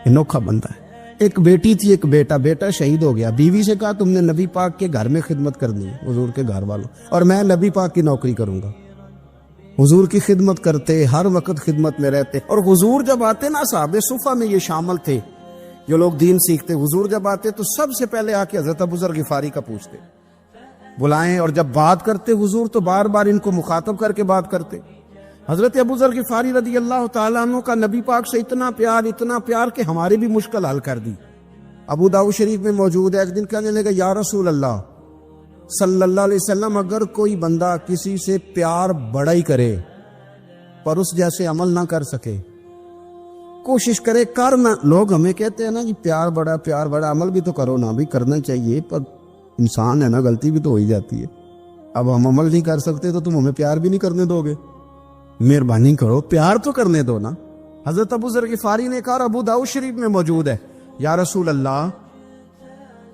انوکھا بندہ ہے. ایک بیٹی تھی، ایک بیٹا، بیٹا شہید ہو گیا. بیوی سے کہا تم نے نبی پاک کے گھر میں خدمت کرنی ہے، حضور کے گھر والوں، اور میں نبی پاک کی نوکری کروں گا. حضور کی خدمت کرتے، ہر وقت خدمت میں رہتے. اور حضور جب آتے نا، صحابہ صفہ میں یہ شامل تھے جو لوگ دین سیکھتے. حضور جب آتے تو سب سے پہلے آ کے حضرت ابو ذر غفاری کا پوچھتے، بلائیں. اور جب بات کرتے حضور تو بار بار ان کو مخاطب کر کے بات کرتے. حضرت ابو ذر غفاری رضی اللہ تعالیٰ عنہ کا نبی پاک سے اتنا پیار کہ ہماری بھی مشکل حل کر دی. ابو داؤد شریف میں موجود ہے. ایک دن کہنے لگا یا رسول اللہ صلی اللہ علیہ وسلم، اگر کوئی بندہ کسی سے پیار بڑا ہی کرے پر اس جیسے عمل نہ کر سکے، کوشش کرے کر نہ. لوگ ہمیں کہتے ہیں نا کہ پیار بڑا، عمل بھی تو کرو نا. بھی کرنا چاہیے، پر انسان ہے نا، غلطی بھی تو ہو ہی جاتی ہے. اب ہم عمل نہیں کر سکتے تو تم ہمیں پیار بھی نہیں کرنے دو گے؟ مہربانی کرو، پیار تو کرنے دو نا. حضرت ابو ذر غفاری نے کہا، ابو داؤد شریف میں موجود ہے، یا رسول اللہ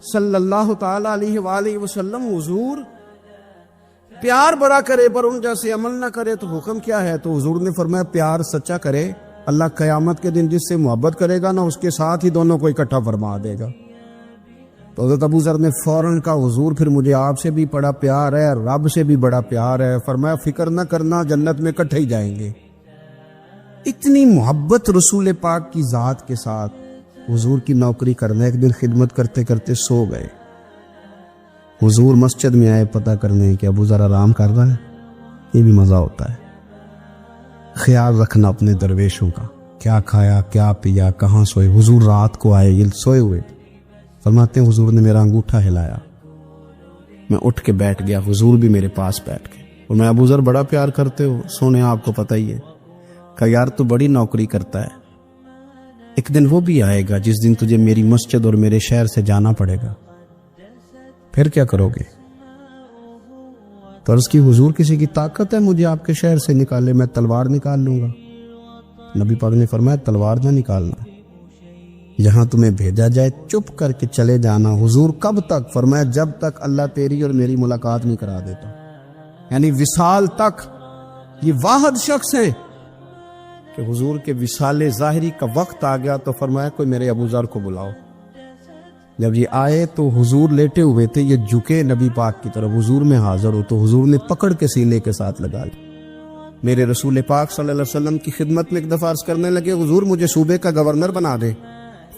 صلی اللہ تعالی علیہ وآلہ وسلم، حضور پیار بڑا کرے پر ان جیسے عمل نہ کرے تو حکم کیا ہے؟ تو حضور نے فرمایا پیار سچا کرے، اللہ قیامت کے دن جس سے محبت کرے گا نا اس کے ساتھ ہی دونوں کو اکٹھا فرما دے گا. تو حضرت ابو ذر نے فوراً کہا، حضور پھر مجھے آپ سے بھی بڑا پیار ہے، رب سے بھی بڑا پیار ہے. فرمایا فکر نہ کرنا، جنت میں اکٹھے ہی جائیں گے. اتنی محبت رسول پاک کی ذات کے ساتھ. حضور کی نوکری کرنا. ایک دن خدمت کرتے کرتے سو گئے. حضور مسجد میں آئے پتہ کرنے کہ ابو ذر آرام کر رہا ہے. یہ بھی مزہ ہوتا ہے، خیال رکھنا اپنے درویشوں کا، کیا کھایا، کیا پیا، کہاں سوئے. حضور رات کو آئے، یہ سوئے ہوئے. فرماتے ہیں حضور نے میرا انگوٹھا ہلایا، میں اٹھ کے بیٹھ گیا، حضور بھی میرے پاس بیٹھ گئے. اور میں ابو ذر بڑا پیار کرتے ہو، سونے آپ کو پتہ ہی ہے. کہا یار تو بڑی نوکری کرتا ہے، ایک دن وہ بھی آئے گا جس دن تجھے میری مسجد اور میرے شہر سے جانا پڑے گا، پھر کیا کرو گے؟ تو عرض کی حضور کسی کی طاقت ہے مجھے آپ کے شہر سے نکالے؟ میں تلوار نکال لوں گا. نبی پاک نے فرمایا تلوار نہ نکالنا، جہاں تمہیں بھیجا جائے چپ کر کے چلے جانا. حضور کب تک؟ فرمایا جب تک اللہ تیری اور میری ملاقات نہیں کرا دیتا، یعنی وصال تک. یہ واحد شخص ہے کہ حضور کے وصال ظاہری کا وقت آ گیا تو فرمایا کوئی میرے ابو ذر کو بلاؤ. جب یہ آئے تو حضور لیٹے ہوئے تھے، یہ جھکے نبی پاک کی طرف، حضور میں حاضر ہو تو حضور نے پکڑ کے سینے کے ساتھ لگا لی. میرے رسول پاک صلی اللہ علیہ وسلم کی خدمت میں ایک دفعہ عرض کرنے لگے حضور مجھے صوبے کا گورنر بنا دے.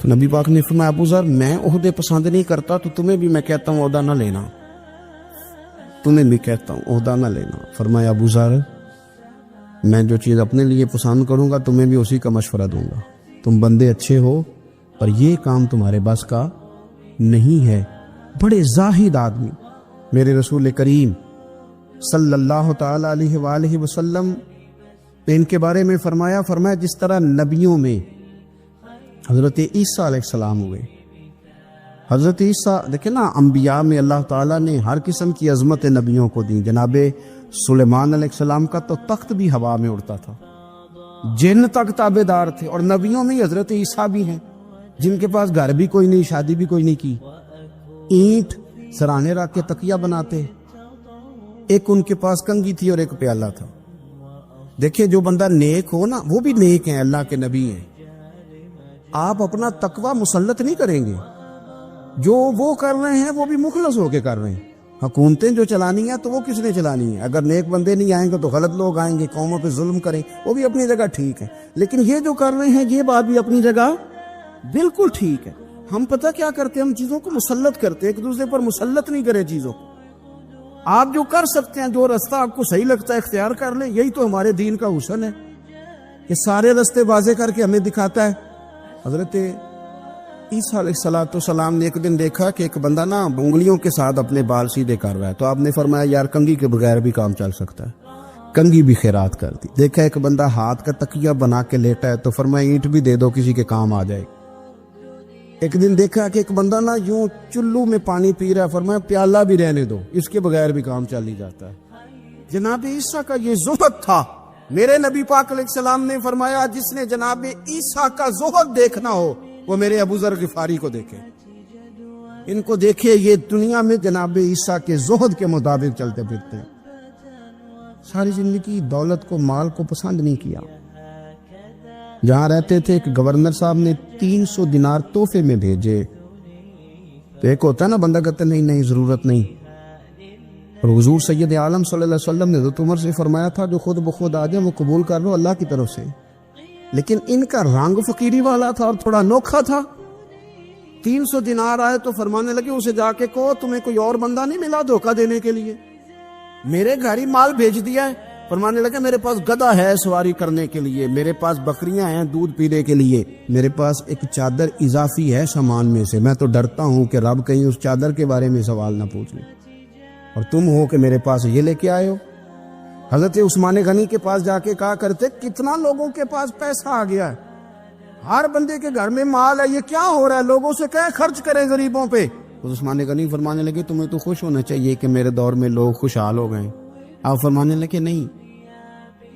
تو نبی پاک نے فرمایا ابو ذر میں عہدے پسند نہیں کرتا، تو تمہیں بھی میں کہتا ہوں عہدہ نہ لینا، تمہیں بھی کہتا ہوں عہدہ نہ لینا. فرمایا ابو ذر میں جو چیز اپنے لیے پسند کروں گا تمہیں بھی اسی کا مشورہ دوں گا. تم بندے اچھے ہو پر یہ کام تمہارے بس کا نہیں ہے. بڑے زاہد آدمی. میرے رسول کریم صلی اللہ تعالی علیہ وآلہ وسلم نے ان کے بارے میں فرمایا جس طرح نبیوں میں حضرت عیسیٰ علیہ السلام ہوئے. حضرت عیسیٰ دیکھیں نا، انبیاء میں اللہ تعالیٰ نے ہر قسم کی عظمت نبیوں کو دی. جناب سلیمان علیہ السلام کا تو تخت بھی ہوا میں اڑتا تھا، جن تک تابع دار تھے. اور نبیوں میں حضرت عیسیٰ بھی ہیں جن کے پاس گھر بھی کوئی نہیں، شادی بھی کوئی نہیں کی، اینٹ سرانے رکھ کے تکیہ بناتے. ایک ان کے پاس کنگھی تھی اور ایک پیالہ تھا. دیکھیں جو بندہ نیک ہو نا وہ بھی نیک ہیں, اللہ کے نبی ہیں. آپ اپنا تقوی مسلط نہیں کریں گے, جو وہ کر رہے ہیں وہ بھی مخلص ہو کے کر رہے ہیں. حکومتیں جو چلانی ہیں تو وہ کس نے چلانی ہے؟ اگر نیک بندے نہیں آئیں گے تو غلط لوگ آئیں گے, قوموں پہ ظلم کریں, وہ بھی اپنی جگہ ٹھیک ہے. لیکن یہ جو کر رہے ہیں یہ بات بھی اپنی جگہ بالکل ٹھیک ہے. ہم پتہ کیا کرتے ہیں, ہم چیزوں کو مسلط کرتے ہیں, ایک دوسرے پر مسلط نہیں کرے چیزوں کو. آپ جو کر سکتے ہیں, جو رستہ آپ کو صحیح لگتا ہے اختیار کر لیں. یہی تو ہمارے دین کا حسن ہے, یہ سارے رستے واضح کر کے ہمیں دکھاتا ہے. حضرت عیسیٰ علیہ السلام نے ایک دن دیکھا کہ ایک بندہ نا انگلیوں کے ساتھ اپنے بال سیدھے کر رہا ہے, تو آپ نے فرمایا یار کنگھی کے بغیر بھی کام چل سکتا ہے, کنگھی بھی خیرات کر دی. دیکھا ایک بندہ ہاتھ کا تکیہ بنا کے لیٹا ہے, تو فرمایا اینٹ بھی دے دو کسی کے کام آ جائے. ایک دن دیکھا کہ ایک بندہ نا یوں چلو میں پانی پی رہا ہے, فرمایا پیالہ بھی رہنے دو, اس کے بغیر بھی کام چل ہی جاتا ہے. جناب عیسیٰ کا یہ زہد تھا. میرے نبی پاک علیہ السلام نے فرمایا جس نے جناب عیسیٰ کا زہد دیکھنا ہو وہ میرے ابو ذر غفاری کو دیکھے, ان کو دیکھے. یہ دنیا میں جناب عیسیٰ کے زہد کے مطابق چلتے پھرتے ہیں. ساری زندگی دولت کو, مال کو پسند نہیں کیا. جہاں رہتے تھے ایک گورنر صاحب نے 300 دینار تحفے میں بھیجے, تو ایک ہوتا ہے نا بندہ کہتا نہیں نہیں ضرورت نہیں. اور حضور سید عالم صلی اللہ علیہ وسلم نے حضرت عمر سے فرمایا تھا جو خود بخود آ جائے وہ قبول کر لو اللہ کی طرف سے. لیکن ان کا رنگ فقیری والا تھا اور تھوڑا انوکھا تھا. 300 دینار آئے تو فرمانے لگے اسے جا کے کہو تمہیں کوئی اور بندہ نہیں ملا دھوکہ دینے کے لیے, میرے گھر ہی مال بھیج دیا ہے. فرمانے لگے میرے پاس گدھا ہے سواری کرنے کے لیے, میرے پاس بکریاں ہیں دودھ پینے کے لیے, میرے پاس ایک چادر اضافی ہے سامان میں سے, میں تو ڈرتا ہوں کہ رب کہیں اس چادر کے بارے میں سوال نہ پوچھ لے, اور تم ہو کہ میرے پاس یہ لے کے آئے ہو. حضرت عثمان غنی کے پاس جا کے کہا کرتے کتنا لوگوں کے پاس پیسہ آ گیا ہے, ہر بندے کے گھر میں مال ہے, یہ کیا ہو رہا ہے, لوگوں سے کہیں خرچ کریں غریبوں پہ. عثمان غنی فرمانے لگے تمہیں تو خوش ہونا چاہیے کہ میرے دور میں لوگ خوشحال ہو گئے. آپ فرمانے لگے نہیں,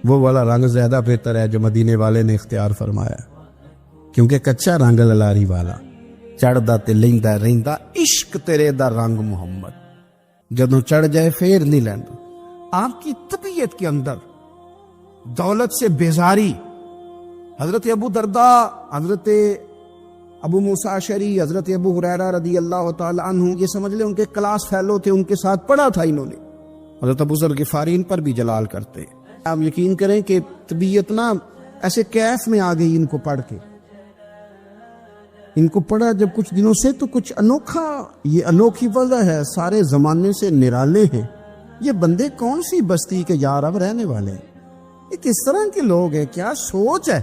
وہ والا رنگ زیادہ بہتر ہے جو مدینے والے نے اختیار فرمایا, کیونکہ کچا رنگ للاری والا چڑھدا تے لیندا رہندا عشق تیرے دا رنگ محمد, جدوں چڑھ جائے پھر نہیں لیندا. آپ کی طبیعت کے اندر دولت سے بیزاری. حضرت ابو درداء, حضرت ابو موسیٰ اشعری, حضرت ابو ہریرہ رضی اللہ تعالی عنہ, یہ سمجھ لیں ان کے کلاس فیلو تھے, ان کے ساتھ پڑھا تھا انہوں نے. حضرت ابو ذر غفاری ان پر بھی جلال کرتے. آپ یقین کریں کہ طبیعت نا ایسے کیف میں آ گئی ان کو پڑھ کے. ان کو پڑھا جب کچھ دنوں سے تو کچھ انوکھا, یہ انوکھی وجہ ہے, سارے زمانے سے نرالے ہیں. یہ بندے کون سی بستی کے یار اب رہنے والے ہیں, یہ کس طرح کے لوگ ہیں, کیا سوچ ہے.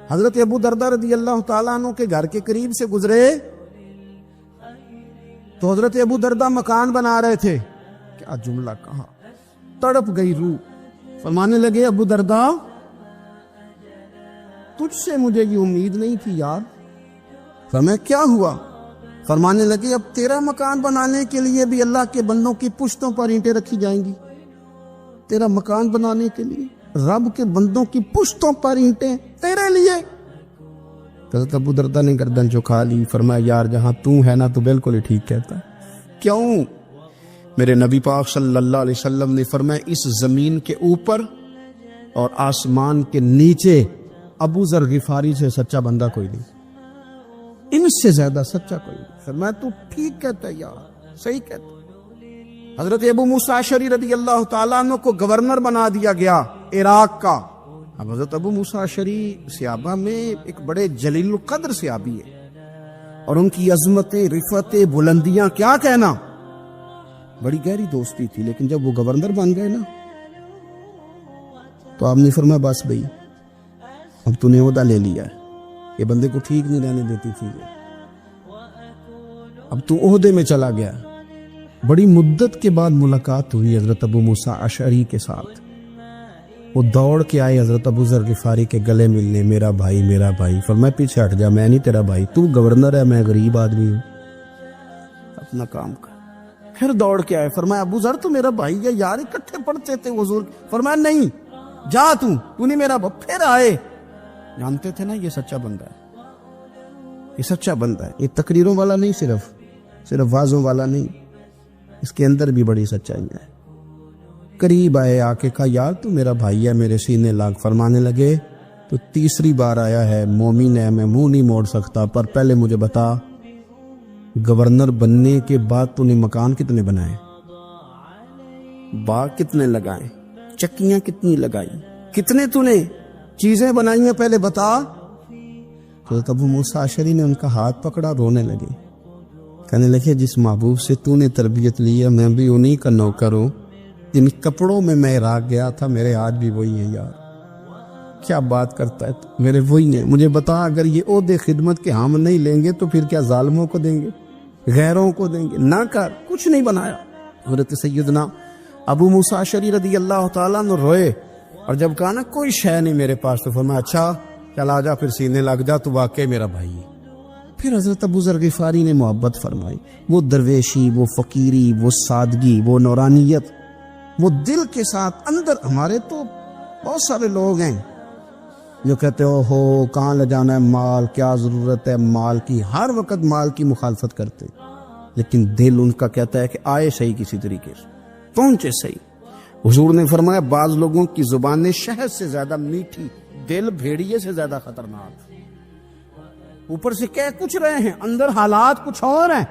حضرت ابو درداء رضی اللہ تعالیٰ عنہ کے گھر کے قریب سے گزرے تو حضرت ابو درداء مکان بنا رہے تھے. کیا جملہ کہا, تڑپ گئی روح. فرمانے لگے ابو درداء تجھ سے مجھے یہ امید نہیں تھی یار. فرمایا کیا ہوا؟ فرمانے لگے اب تیرا مکان بنانے کے لیے بھی اللہ کے بندوں کی پشتوں پر اینٹیں رکھی جائیں گی. تیرا مکان بنانے کے لیے رب کے بندوں کی پشتوں پر اینٹیں تیرے لیے. حضرت ابو درداء نے گردن جھکا لی. فرمایا یار جہاں تو ہے نا تو بالکل ہی ٹھیک کہتا ہے. کیوں؟ میرے نبی پاک صلی اللہ علیہ وسلم نے فرمایا اس زمین کے اوپر اور آسمان کے نیچے ابو ذر غفاری سے سچا بندہ کوئی نہیں, ان سے زیادہ سچا کوئی نہیں. فرمایا تو ٹھیک کہتا ہے یار, صحیح کہتا ہے. حضرت ابو موسیٰ اشعری رضی اللہ تعالیٰ عنہ کو گورنر بنا دیا گیا عراق کا. اب حضرت ابو موسیٰ اشعری صحابہ میں ایک بڑے جلیل القدر صحابی ہے, اور ان کی عظمتیں, رفعتیں, بلندیاں کیا کہنا, بڑی گہری دوستی تھی. لیکن جب وہ گورنر بن گئے نا تو آپ نے فرمایا بس بھئی اب تو نے عہدہ لے لیا ہے, یہ بندے کو ٹھیک نہیں رہنے دیتی تھی, اب تو عہدے میں چلا گیا. بڑی مدت کے بعد ملاقات ہوئی حضرت ابو موسیٰ اشعری کے ساتھ. وہ دوڑ کے آئے حضرت ابو ذر غفاری کے گلے ملنے, میرا بھائی میرا بھائی. فرمایا پیچھے ہٹ جا, میں نہیں تیرا بھائی, تو گورنر ہے, میں غریب آدمی ہوں, اپنا کام کر. پھر دوڑ کے آئے. فرمایا ابو ذر تو میرا بھائی ہے یار, اکٹھے پڑھتے تھے حضور. فرمایا نہیں جا, تو نہیں میرا بھائی. پھر آئے. جانتے تھے نا یہ سچا بندہ ہے, یہ سچا بندہ ہے, یہ تقریروں والا نہیں, صرف وعظوں والا نہیں, اس کے اندر بھی بڑی سچائی ہے. قریب آئے، آ کے کہا یار تو میرا بھائی ہے، میرے سینے لاگ. فرمانے لگے تو تیسری بار آیا ہے، مومن ہے، میں منہ نہیں موڑ سکتا، پر پہلے مجھے بتا گورنر بننے کے بعد تو نے مکان کتنے بنائے، باغ کتنے لگائے، چکیاں کتنی لگائی، کتنے تو نے چیزیں بنائی ہیں، پہلے بتا. حضرت ابو موسیٰ اشعری نے ان کا ہاتھ پکڑا، رونے لگے، کہنے لگے جس محبوب سے تو نے تربیت لی ہے میں بھی انہی کا نوکر ہوں، جن کپڑوں میں میں عراق گیا تھا میرے آج بھی وہی ہیں. یار کیا بات کرتا ہے تو، میرے وہی ہیں. مجھے بتا اگر یہ عہدے خدمت کے ہم نہیں لیں گے تو پھر کیا ظالموں کو دیں گے، غیروں کو دیں گے؟ نہ کر، کچھ نہیں بنایا. حضرت سیدنا ابو موسیٰ اشعری رضی اللہ تعالیٰ نے روئے، اور جب کہا نا کوئی شے نہیں میرے پاس، تو فرمایا اچھا چل آ جا، پھر سینے لگ جا، تو واقعی میرا بھائی ہے. پھر حضرت ابو ذر غفاری نے محبت فرمائی، وہ درویشی، وہ فقیری، وہ سادگی، وہ نورانیت، وہ دل کے ساتھ اندر. ہمارے تو بہت سارے لوگ ہیں جو کہتے ہو کہاں لے جانا ہے مال، کیا ضرورت ہے مال کی، ہر وقت مال کی مخالفت کرتے، لیکن دل ان کا کہتا ہے کہ آئے صحیح، کسی طریقے سے پہنچے صحیح. حضور نے فرمایا بعض لوگوں کی زبانیں شہد سے زیادہ میٹھی، دل بھیڑیے سے زیادہ خطرناک. اوپر سے کہہ کچھ رہے ہیں، اندر حالات کچھ اور ہیں.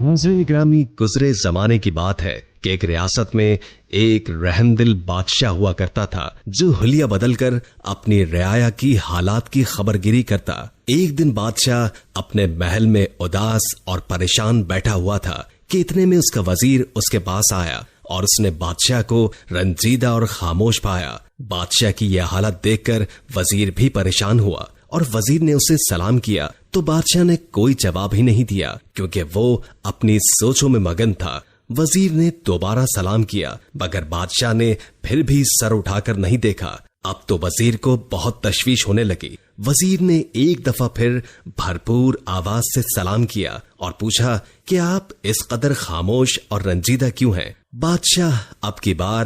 ناظرین گرامی، گزرے زمانے کی بات ہے کہ ایک ریاست میں ایک رحم دل بادشاہ ہوا کرتا تھا جو حلیہ بدل کر اپنی رعایا کی حالات کی خبرگیری کرتا. ایک دن بادشاہ اپنے محل میں اداس اور پریشان بیٹھا ہوا تھا کہ اتنے میں اس کا وزیر اس کے پاس آیا اور اس نے بادشاہ کو رنجیدہ اور خاموش پایا. بادشاہ کی یہ حالت دیکھ کر وزیر بھی پریشان ہوا اور وزیر نے اسے سلام کیا تو بادشاہ نے کوئی جواب ہی نہیں دیا کیونکہ وہ اپنی سوچوں میں مگن تھا. وزیر نے دوبارہ سلام کیا مگر بادشاہ نے پھر بھی سر اٹھا کر نہیں دیکھا. اب تو وزیر کو بہت تشویش ہونے لگی. وزیر نے ایک دفعہ پھر بھرپور آواز سے سلام کیا اور پوچھا کہ آپ اس قدر خاموش اور رنجیدہ کیوں ہیں؟ بادشاہ اب کی بار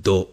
2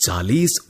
40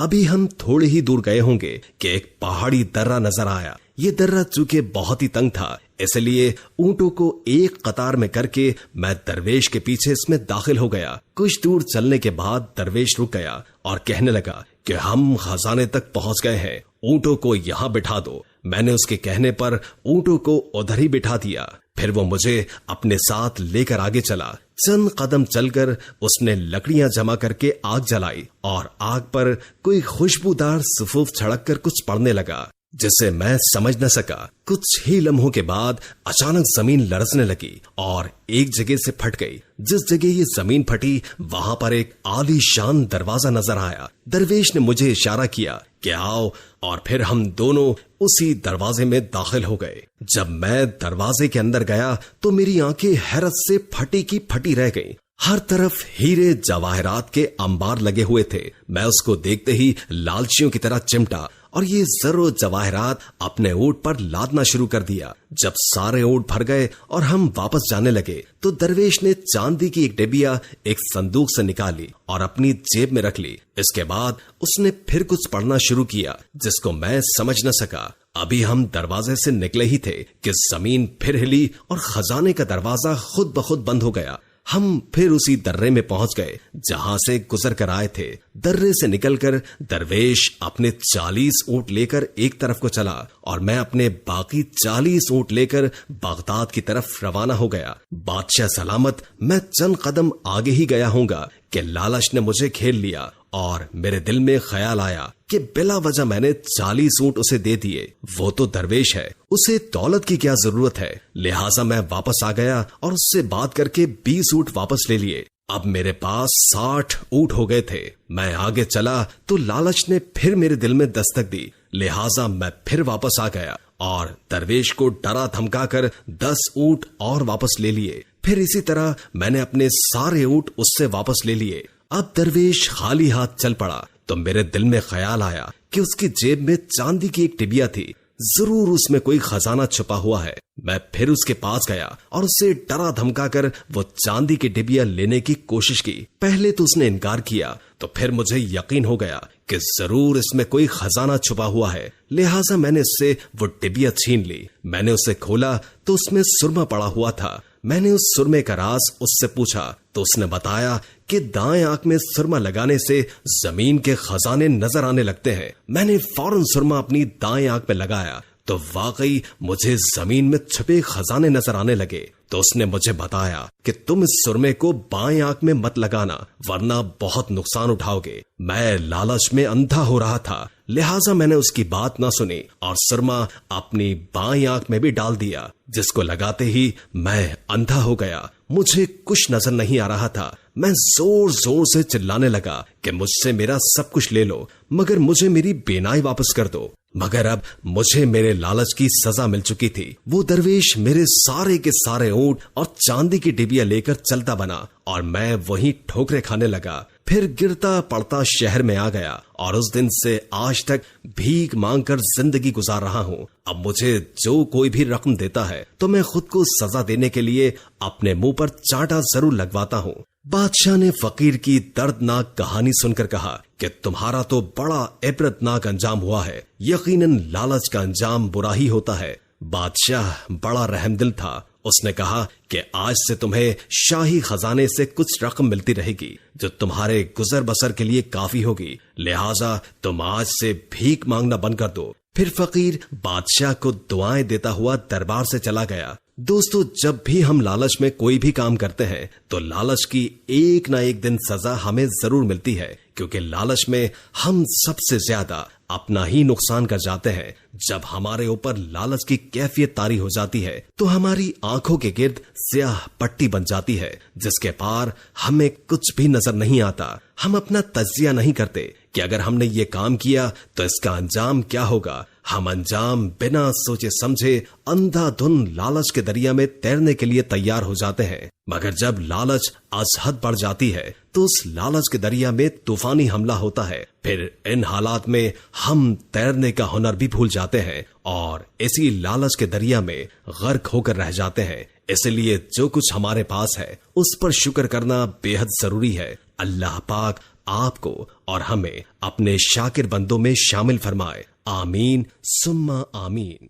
ابھی ہم تھوڑے ہی دور گئے ہوں گے کہ ایک پہاڑی درہ نظر آیا. یہ درہ چونکہ بہت ہی تنگ تھا اس لیے اونٹوں کو ایک قطار میں کر کے میں درویش کے پیچھے اس میں داخل ہو گیا. کچھ دور چلنے کے بعد درویش رک گیا اور کہنے لگا کہ ہم خزانے تک پہنچ گئے ہیں, اونٹوں کو یہاں بٹھا دو. میں نے اس کے کہنے پر اونٹوں کو ادھر ہی بٹھا دیا. پھر وہ مجھے اپنے ساتھ لے کر آگے چلا. چند قدم چل کر اس نے لکڑیاں جمع کر کے آگ جلائی اور آگ پر کوئی خوشبودار صفوف چھڑک کر کچھ پڑنے لگا جسے میں سمجھ نہ سکا. کچھ ہی لمحوں کے بعد اچانک زمین لرزنے لگی اور ایک جگہ سے پھٹ گئی. جس جگہ یہ زمین پھٹی وہاں پر ایک عالی شان دروازہ نظر آیا. درویش نے مجھے اشارہ کیا کہ آؤ, اور پھر ہم دونوں اسی دروازے میں داخل ہو گئے. جب میں دروازے کے اندر گیا تو میری آنکھیں حیرت سے پھٹی کی پھٹی رہ گئیں. ہر طرف ہیرے جواہرات کے انبار لگے ہوئے تھے. میں اس کو دیکھتے ہی لالچیوں کی طرح چمٹا اور یہ زر و جواہرات اپنے اونٹ پر لادنا شروع کر دیا. جب سارے اونٹ بھر گئے اور ہم واپس جانے لگے تو درویش نے چاندی کی ایک ڈبیا ایک صندوق سے نکالی اور اپنی جیب میں رکھ لی. اس کے بعد اس نے پھر کچھ پڑھنا شروع کیا جس کو میں سمجھ نہ سکا. ابھی ہم دروازے سے نکلے ہی تھے کہ زمین پھر ہلی اور خزانے کا دروازہ خود بخود بند ہو گیا. ہم پھر اسی درے میں پہنچ گئے جہاں سے گزر کر آئے تھے. درے سے نکل کر درویش اپنے 40 اونٹ لے کر ایک طرف کو چلا اور میں اپنے باقی 40 اونٹ لے کر بغداد کی طرف روانہ ہو گیا. بادشاہ سلامت میں چند قدم آگے ہی گیا ہوں گا کہ لالچ نے مجھے کھیل لیا اور میرے دل میں خیال آیا کہ بلا وجہ میں نے 40 اونٹ اسے دے دیے. وہ تو درویش ہے, اسے دولت کی کیا ضرورت ہے. لہٰذا میں واپس آ گیا اور اس سے بات کر کے 20 اونٹ واپس لے لیے. اب میرے پاس 60 اونٹ ہو گئے تھے. میں آگے چلا تو لالچ نے پھر میرے دل میں دستک دی. لہٰذا میں پھر واپس آ گیا اور درویش کو ڈرا دھمکا کر 10 اونٹ اور واپس لے لیے. پھر اسی طرح میں نے اپنے سارے اونٹ اس سے واپس لے لیے. اب درویش خالی ہاتھ چل پڑا تو میرے دل میں خیال آیا کہ اس کی جیب میں چاندی کی ایک ٹبیا تھی, ضرور اس میں کوئی خزانہ چھپا ہوا ہے. میں پھر اس کے پاس گیا اور اسے ڈرا دھمکا کر وہ چاندی کی ڈبیا لینے کی کوشش کی. پہلے تو اس نے انکار کیا تو پھر مجھے یقین ہو گیا کہ ضرور اس میں کوئی خزانہ چھپا ہوا ہے. لہٰذا میں نے اس سے وہ ڈبیا چھین لی. میں نے اسے کھولا تو اس میں سرما پڑا ہوا تھا. میں نے اس سرمے کا راز اس سے پوچھا تو اس نے بتایا کہ دائیں آنکھ میں سرما لگانے سے زمین کے خزانے نظر آنے لگتے ہیں. میں نے فوراً سرما اپنی دائیں آنکھ میں لگایا تو واقعی مجھے زمین میں چھپے خزانے نظر آنے لگے. تو اس نے مجھے بتایا کہ تم اس سرمے کو بائیں آنکھ میں مت لگانا ورنہ بہت نقصان اٹھاؤ گے. میں لالچ میں اندھا ہو رہا تھا, لہٰذا میں نے اس کی بات نہ سنی اور سرما اپنی بائیں آنکھ میں بھی ڈال دیا, جس کو لگاتے ہی میں اندھا ہو گیا. مجھے کچھ نظر نہیں آ رہا تھا. میں زور زور سے چلانے لگا کہ مجھ سے میرا سب کچھ لے لو مگر مجھے میری بینائی واپس کر دو. مگر اب مجھے میرے لالچ کی سزا مل چکی تھی. وہ درویش میرے سارے کے سارے اونٹ اور چاندی کی ڈبیا لے کر چلتا بنا اور میں وہیں ٹھوکرے کھانے لگا. پھر گرتا پڑتا شہر میں آ گیا اور اس دن سے آج تک بھیک مانگ کر زندگی گزار رہا ہوں. اب مجھے جو کوئی بھی رقم دیتا ہے تو میں خود کو سزا دینے کے لیے اپنے منہ پر چانٹا ضرور لگواتا ہوں. بادشاہ نے فقیر کی دردناک کہانی سن کر کہا کہ تمہارا تو بڑا عبرتناک انجام ہوا ہے. یقیناً لالچ کا انجام برا ہی ہوتا ہے. بادشاہ بڑا رحم دل تھا. اس نے کہا کہ آج سے تمہیں شاہی خزانے سے کچھ رقم ملتی رہے گی جو تمہارے گزر بسر کے لیے کافی ہوگی. لہٰذا تم آج سے بھیک مانگنا بند کر دو. پھر فقیر بادشاہ کو دعائیں دیتا ہوا دربار سے چلا گیا. دوستو, جب بھی ہم لالچ میں کوئی بھی کام کرتے ہیں تو لالچ کی ایک نہ ایک دن سزا ہمیں ضرور ملتی ہے, کیونکہ لالچ میں ہم سب سے زیادہ اپنا ہی نقصان کر جاتے ہیں. جب ہمارے اوپر لالچ کی کیفیت طاری ہو جاتی ہے تو ہماری آنکھوں کے گرد سیاہ پٹی بن جاتی ہے جس کے پار ہمیں کچھ بھی نظر نہیں آتا. ہم اپنا تجزیہ نہیں کرتے کہ اگر ہم نے یہ کام کیا تو اس کا انجام کیا ہوگا. ہم انجام بنا سوچے سمجھے اندھا دھن لالچ کے دریا میں تیرنے کے لیے تیار ہو جاتے ہیں، مگر جب لالچ از حد بڑھ جاتی ہے تو اس لالچ کے دریا میں طوفانی حملہ ہوتا ہے، پھر ان حالات میں ہم تیرنے کا ہنر بھی بھول جاتے ہیں اور اسی لالچ کے دریا میں غرق ہو کر رہ جاتے ہیں۔ اس لیے جو کچھ ہمارے پاس ہے اس پر شکر کرنا بے حد ضروری ہے۔ اللہ پاک آپ کو اور ہمیں اپنے شاکر بندوں میں شامل فرمائے، آمین ثم آمین۔